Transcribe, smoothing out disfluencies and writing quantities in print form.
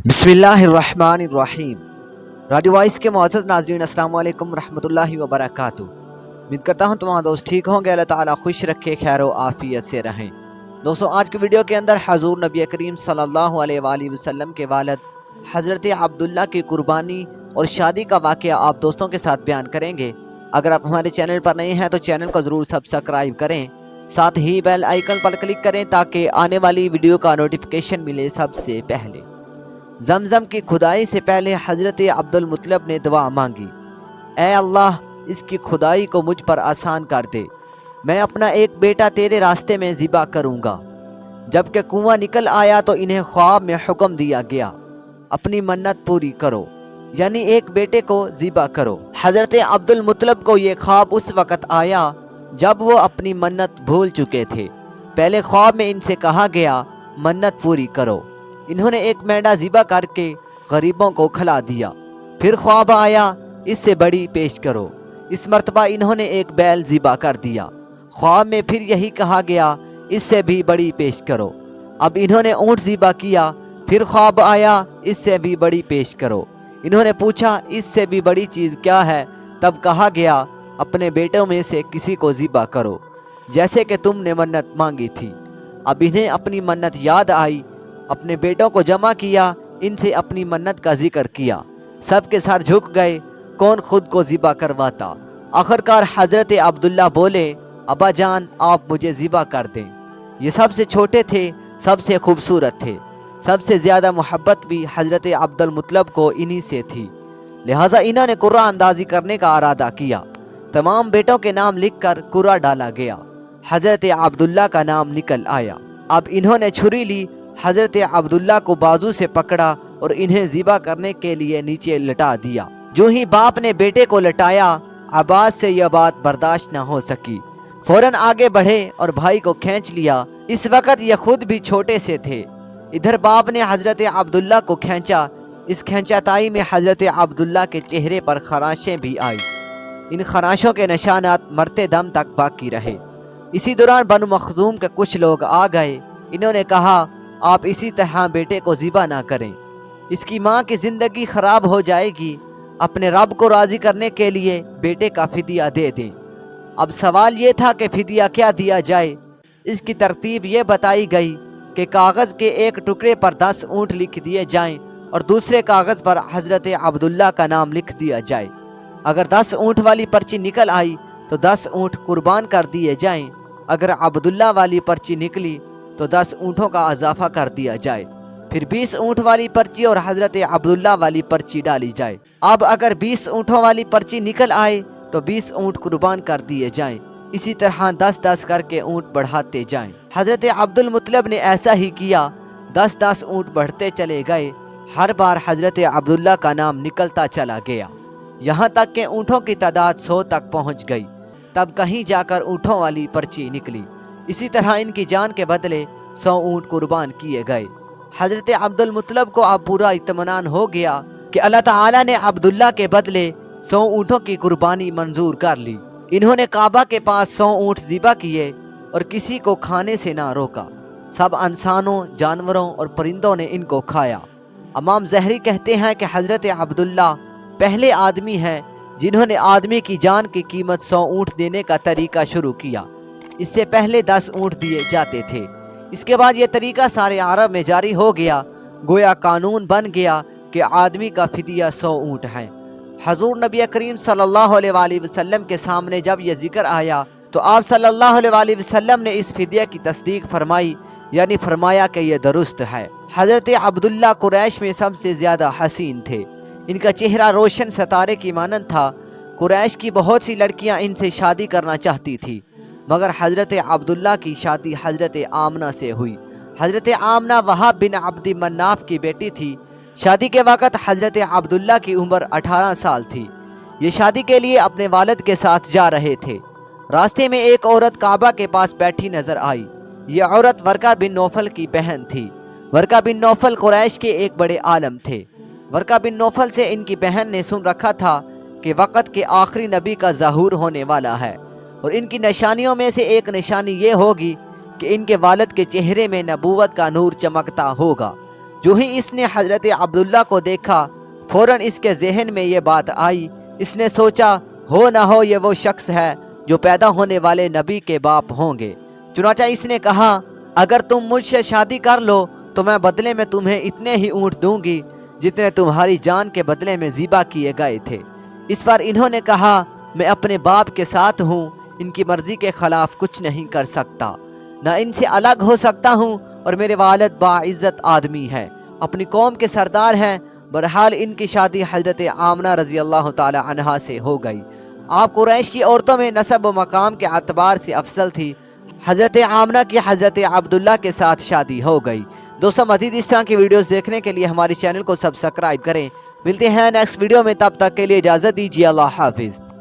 बिस्मिल्लाहिर्रहमानिर्रहीम। Radio voice के मुअज़्ज़ज़ नाज़रीन, अस्सलाम वालेकुम रहमतुल्लाहि व बरकातुहू। उम्मीद करता हूँ तुम्हारे दोस्त ठीक होंगे, अल्लाह ताला खुश रखे, खैर व आफियत से रहें। दोस्तों, आज की वीडियो के अंदर हज़ूर नबी करीम सल्लल्लाहु अलैहि वसल्लम के वालिद हज़रत अब्दुल्ला की कुर्बानी और शादी का वाक़या आप दोस्तों के साथ बयान करेंगे। अगर आप हमारे चैनल पर नए हैं तो चैनल को ज़रूर सब्सक्राइब करें, साथ ही बेल आइकन पर क्लिक करें ताकि आने वाली वीडियो का नोटिफिकेशन मिले सबसे पहले। जमजम की खुदाई से पहले हज़रत अब्दुल मुत्तलिब ने दुआ मांगी, ऐ अल्लाह, इसकी खुदाई को मुझ पर आसान कर दे। मैं अपना एक बेटा तेरे रास्ते में ज़िबा करूँगा। जबकि कुआं निकल आया तो इन्हें ख्वाब में हुक्म दिया गया, अपनी मन्नत पूरी करो, यानी एक बेटे को ज़िबा करो। हज़रत अब्दुल मुत्तलिब को ये ख्वाब उस वक़्त आया जब वो अपनी मन्नत भूल चुके थे। पहले ख्वाब में इनसे कहा गया, मन्नत पूरी करो। इन्होंने एक मेंढा ज़िबा करके गरीबों को खिला दिया। फिर ख्वाब आया, इससे बड़ी पेश करो। इस मर्तबा इन्होंने एक बैल ज़िबा कर दिया। ख्वाब में फिर यही कहा गया, इससे भी बड़ी पेश करो। अब इन्होंने ऊँट ज़िबा किया। फिर ख्वाब आया, इससे भी बड़ी पेश करो। इन्होंने पूछा, इससे भी बड़ी चीज़ क्या है? तब कहा गया, अपने बेटों में से किसी को ज़िबा करो, जैसे कि तुमने मन्नत मांगी थी। अब इन्हें अपनी मन्नत याद आई, अपने बेटों को जमा किया, इनसे अपनी मन्नत का जिक्र किया। सबके सर झुक गए, कौन खुद को ज़िबा करवाता। आखिरकार हज़रत अब्दुल्ला बोले, अब्बा जान, आप मुझे ज़िबा कर दें। ये सबसे छोटे थे, सबसे खूबसूरत थे। सबसे ज़्यादा मोहब्बत भी हज़रत अब्दुल मुत्तलिब को इन्हीं से थी। लिहाजा इन्होंने कुर्रा अंदाज़ी करने का इरादा किया। तमाम बेटों के नाम लिखकर कुर्रा डाला गया। हज़रत अब्दुल्ला का नाम निकल आया। अब इन्होंने छुरी ली, हज़रत अब्दुल्ला को बाजू से पकड़ा और इन्हें ज़िबा करने के लिए नीचे लटा दिया। जो ही बाप ने बेटे को लटाया, अब्बास से यह बात बर्दाश्त न हो सकी। फौरन आगे बढ़े और भाई को खींच लिया। इस वक्त यह खुद भी छोटे से थे। इधर बाप ने हज़रत अब्दुल्ला को खींचा। इस खींचाताई में हज़रत अब्दुल्ला के चेहरे पर खराशें भी आई। इन खराशों के निशानात मरते दम तक बाकी रहे। इसी दौरान बनु मखजूम के कुछ लोग आ गए। इन्होंने कहा, आप इसी तरह बेटे को ज़िबा ना करें, इसकी माँ की ज़िंदगी ख़राब हो जाएगी। अपने रब को राज़ी करने के लिए बेटे का फ़िदिया दे दें। अब सवाल ये था कि फ़िदिया क्या दिया जाए। इसकी तरतीब ये बताई गई कि कागज़ के एक टुकड़े पर 10 ऊँट लिख दिए जाएं और दूसरे कागज़ पर हज़रत अब्दुल्ला का नाम लिख दिया जाए। अगर 10 ऊँट वाली पर्ची निकल आई तो 10 ऊँट कुर्बान कर दिए जाएं। अगर अब्दुल्ला वाली पर्ची निकली तो 10 ऊँटों का इजाफा कर दिया जाए। फिर 20 ऊँट वाली पर्ची और हज़रत अब्दुल्ला वाली पर्ची डाली जाए। अब अगर 20 ऊँटों वाली पर्ची निकल आए तो 20 ऊँट कुर्बान कर दिए जाएं। इसी तरह 10-10 करके ऊँट बढ़ाते जाएं। हज़रत अब्दुल मुत्तलिब ने ऐसा ही किया। 10-10 ऊँट बढ़ते चले गए। हर बार हज़रत अब्दुल्ला का नाम निकलता चला गया, यहाँ तक कि ऊँटों की तादाद 100 तक पहुँच गई। तब कहीं जाकर ऊँटों वाली पर्ची निकली। इसी तरह इनकी जान के बदले 100 ऊँट कुर्बान किए गए। हज़रत अब्दुल मुत्तलिब को अब पूरा इत्मीनान हो गया कि अल्लाह ताला ने अब्दुल्ला के बदले 100 ऊँटों की कुर्बानी मंजूर कर ली। इन्होंने काबा के पास 100 ऊँट ज़िबा किए और किसी को खाने से ना रोका। सब इंसानों, जानवरों और परिंदों ने इनको खाया। इमाम ज़हरी कहते हैं कि हज़रत अब्दुल्ला पहले आदमी हैं जिन्होंने आदमी की जान की कीमत 100 ऊँट देने का तरीका शुरू किया। इससे पहले 10 ऊँट दिए जाते थे। इसके बाद यह तरीका सारे अरब में जारी हो गया। गोया कानून बन गया कि आदमी का फ़िदिया 100 ऊँट है। हज़ूर नबी करीम सल्लल्लाहु अलैहि वसल्लम के सामने जब यह जिक्र आया तो आप सल्लल्लाहु अलैहि वसल्लम ने इस फ़िदिया की तस्दीक फरमाई, यानी फरमाया कि यह दुरुस्त है। हज़रत अब्दुल्ला कुरैश में सबसे ज़्यादा हसीन थे। इनका चेहरा रोशन सितारे की मानंद था। कुरैश की बहुत सी लड़कियां इनसे शादी करना चाहती थी, मगर हज़रत अब्दुल्ला की शादी हज़रत आमना से हुई। हज़रत आमना वहाब बिन अब्दी मन्नाफ की बेटी थी। शादी के वक़्त हज़रत अब्दुल्ला की उम्र 18 साल थी। ये शादी के लिए अपने वालिद के साथ जा रहे थे। रास्ते में एक औरत काबा के पास बैठी नज़र आई। ये औरत वर्का बिन नौफल की बहन थी। वर्का बिन नौफल कुरैश के एक बड़े आलम थे। वर्का बिन नौफल से इनकी बहन ने सुन रखा था कि वक़्त के आखिरी नबी का ज़हूर होने वाला है और इनकी निशानियों में से एक निशानी ये होगी कि इनके वालिद के चेहरे में नबूवत का नूर चमकता होगा। जो ही इसने हजरत अब्दुल्ला को देखा फौरन इसके जहन में ये बात आई। इसने सोचा हो ना हो ये वो शख्स है जो पैदा होने वाले नबी के बाप होंगे। चुनांचे इसने कहा अगर तुम मुझसे शादी कर लो तो मैं बदले में तुम्हें इतने ही ऊँट दूंगी जितने तुम्हारी जान के बदले में ज़िबा किए गए थे। इस पर इन्होंने कहा मैं अपने बाप के साथ हूँ, इनकी मर्ज़ी के ख़िलाफ़ कुछ नहीं कर सकता, ना इनसे अलग हो सकता हूँ और मेरे वालिद बाइज़्ज़त आदमी है, अपनी कौम के सरदार हैं। बहरहाल इनकी शादी हज़रत आमना रज़ी अल्लाह ताला अन्हा से हो गई। आप कुरैश की औरतों में नसब व मकाम के अतबार से अफसल थी। हज़रत आमना की हज़रत अब्दुल्ला के साथ शादी हो गई। दोस्तों मज़ीद इस तरह की वीडियोस देखने के लिए हमारे चैनल को सब्सक्राइब करें। मिलते हैं नेक्स्ट वीडियो में, तब तक के लिए इजाज़त दीजिए। अल्लाह हाफिज़।